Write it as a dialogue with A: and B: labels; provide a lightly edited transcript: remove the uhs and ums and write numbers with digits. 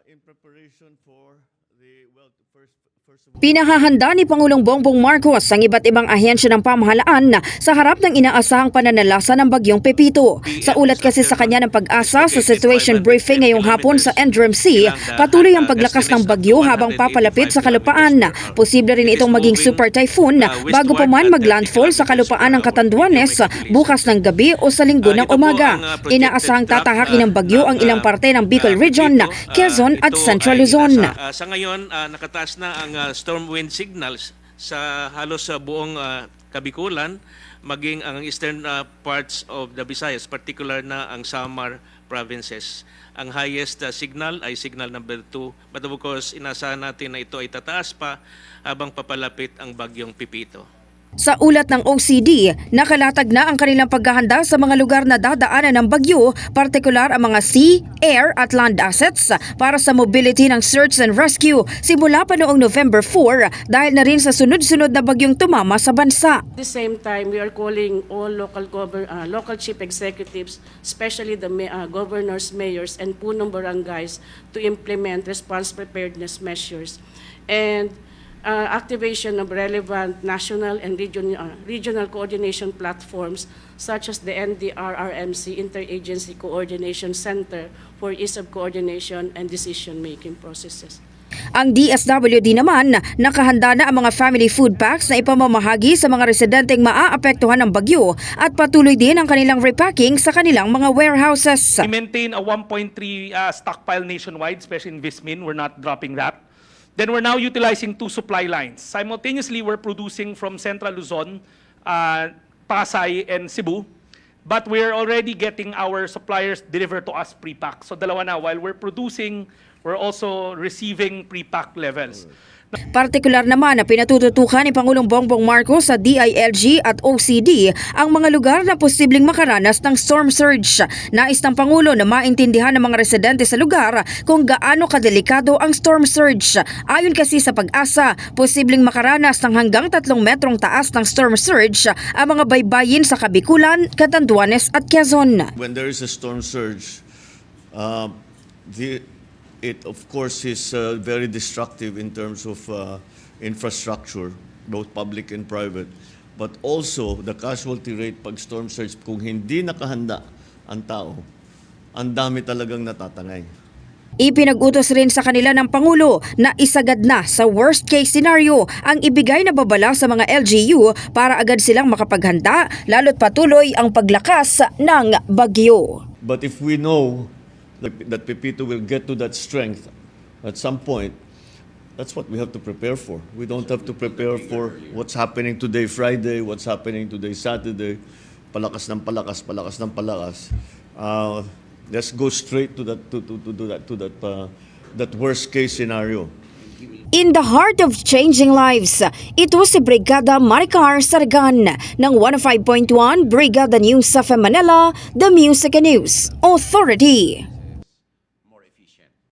A: in preparation for the first of all,
B: Pinahahanda ni Pangulong Bongbong Marcos ang iba't ibang ahensya ng pamahalaan sa harap ng inaasahang pananalasa ng bagyong Pepito. Sa ulat kasi sa kanya ng Pag-asa sa situation briefing ngayong hapon sa NDRMC, patuloy ang paglakas ng bagyo habang papalapit sa kalupaan. Posible rin itong maging super typhoon bago pa man maglandfall sa kalupaan ng Catanduanes bukas ng gabi o sa linggo ng umaga. Inaasahang tatahakin ng bagyo ang ilang parte ng Bicol Region, Quezon at Central Luzon.
C: Sa ngayon, nakataas na ang storm wind signals sa halos sa buong Kabikulan, maging ang eastern parts of the Visayas, particular na ang Samar provinces. Ang highest signal ay signal number 2, but of course, inasahan natin na ito ay tataas pa habang papalapit ang bagyong Pepito.
B: Sa ulat ng OCD, nakalatag na ang kanilang paghahanda sa mga lugar na dadaanan ng bagyo, partikular ang mga sea, air at land assets para sa mobility ng search and rescue simula pa noong November 4 dahil na rin sa sunod-sunod na bagyong tumama sa bansa.
D: At the same time, we are calling all local chief executives, especially the governors, mayors, and punong barangays to implement response preparedness measures and activation of relevant national and regional coordination platforms such as the NDRRMC Interagency Coordination Center for ease of coordination and decision-making processes.
B: Ang DSWD naman, nakahanda na ang mga family food packs na ipamamahagi sa mga residenteng maaapektuhan ng bagyo at patuloy din ang kanilang repacking sa kanilang mga warehouses.
E: We maintain a 1.3 stockpile nationwide, especially in Vismin. We're not dropping that. Then we're now utilizing 2 supply lines. Simultaneously, we're producing from Central Luzon, Pasay, and Cebu. But we're already getting our suppliers delivered to us pre-pack. So dalawa na, while we're producing, we're also receiving pre-pack levels.
B: Partikular naman na pinatututukan ni Pangulong Bongbong Marcos sa DILG at OCD ang mga lugar na posibleng makaranas ng storm surge. Nais ng Pangulo na maintindihan ng mga residente sa lugar kung gaano kadelikado ang storm surge. Ayon kasi sa Pag-asa, posibleng makaranas ng hanggang 3 metrong taas ng storm surge ang mga baybayin sa Kabikulan, Catanduanes at Quezon.
A: when there is a storm surge, it of course is very destructive in terms of infrastructure, both public and private. But also the casualty rate pag storm surge, kung hindi nakahanda ang tao, ang dami talagang natatangay.
B: Ipinag-utos rin sa kanila ng Pangulo na isagad na sa worst case scenario ang ibigay na babala sa mga LGU para agad silang makapaghanda lalo't patuloy ang paglakas ng bagyo.
A: But if we know that Pepito will get to that strength at some point, that's what we have to prepare for. We don't have to prepare for what's happening today, Friday, what's happening today, Saturday, palakas ng palakas, palakas ng palakas. Let's go straight to that worst case scenario.
B: In the heart of changing lives, ito si Brigada Maricar Sargan ng 105.1 Brigada News sa Manila, The Music and News Authority.